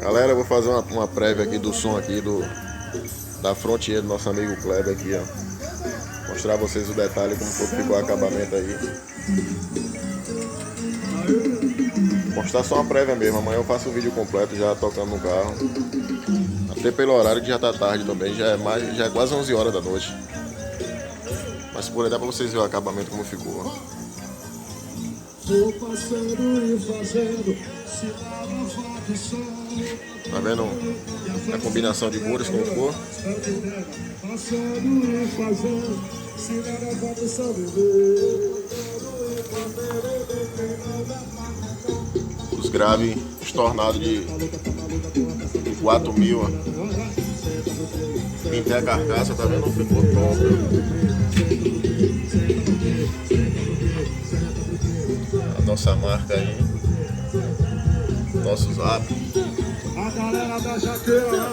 Galera, eu vou fazer uma prévia aqui do som aqui da frontier do nosso amigo Kleber aqui, ó. Mostrar a vocês o detalhe, como foi que ficou o acabamento aí. Mostrar só uma prévia mesmo, amanhã eu faço o vídeo completo já tocando no carro. Até pelo horário que já tá tarde também, já é quase 11 horas da noite. Mas por aí dá pra vocês verem o acabamento como ficou. Tá vendo a combinação de cores como ficou? Os graves estornados de 4.000, ó. Pintei a carcaça, tá vendo? Ficou top. A nossa marca aí. Nosso zap. A galera da jaqueira.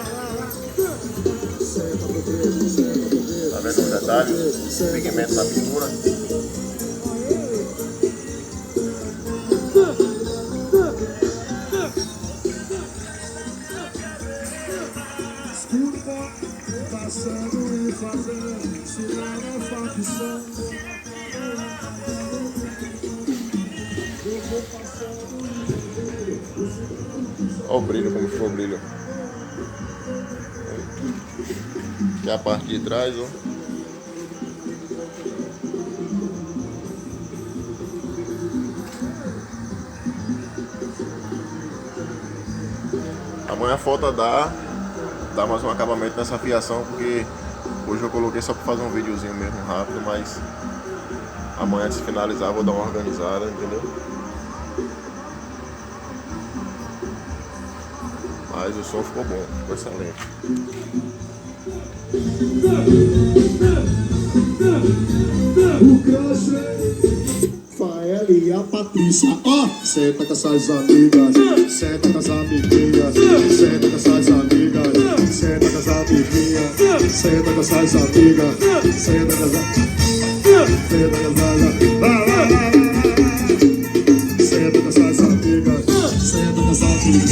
Tá vendo os detalhes? O pigmento na pintura. Passando e fazendo, se nada facção. Olha o brilho, como ficou o brilho. Aqui é a parte de trás, ó. Amanhã falta dar mais um acabamento nessa fiação, porque hoje eu coloquei só para fazer um videozinho mesmo rápido, mas amanhã antes de finalizar eu vou dar uma organizada, entendeu? Mas o som ficou bom, ficou excelente. O crush, Fael e a Patrícia. Ó, senta com essas amigas, senta com as amiguinhas, senta com essas amigas, senta com as amiguinhas, senta com essas amigas, senta com as senta com essas amigas, senta com essas amigas.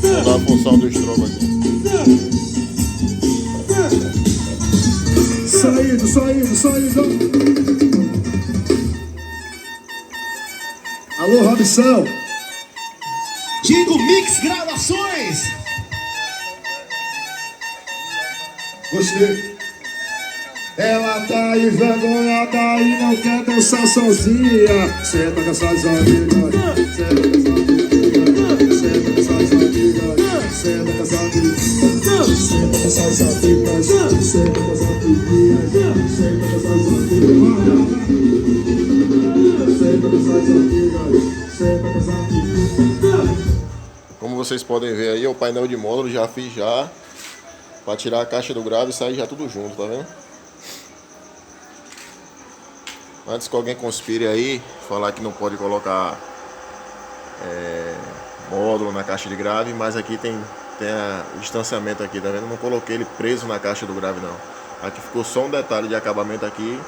Vou dar a função do estrobo aqui. Saindo. Alô, Robson. Digo Mix Gravações. Gostei. Ela tá envergonhada e não quer dançar sozinha. Senta com essas amigas, senta com essas amigas, senta com essas amigas, senta com essas amigas, senta com essas amigas, senta com essas amiguinhas, senta com essas amigas, senta com essas amigas, senta com essas amigas. Como vocês podem ver aí, o painel de módulo já fiz já para tirar a caixa do grave e sair já tudo junto, tá vendo? Antes que alguém conspire aí, falar que não pode colocar módulo na caixa de grave, mas aqui tem o distanciamento aqui, tá vendo? Não coloquei ele preso na caixa do grave não. Aqui ficou só um detalhe de acabamento aqui.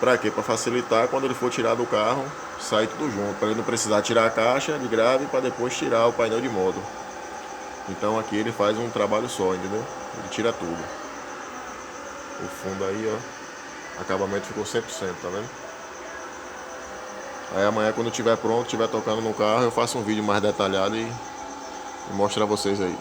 Pra quê? Pra facilitar quando ele for tirar do carro, sair tudo junto, para ele não precisar tirar a caixa de grave para depois tirar o painel de módulo. Então aqui ele faz um trabalho só, entendeu? Ele tira tudo. O fundo aí, ó, acabamento ficou 100%, tá vendo? Aí amanhã quando estiver pronto, estiver tocando no carro, eu faço um vídeo mais detalhado e mostro a vocês aí.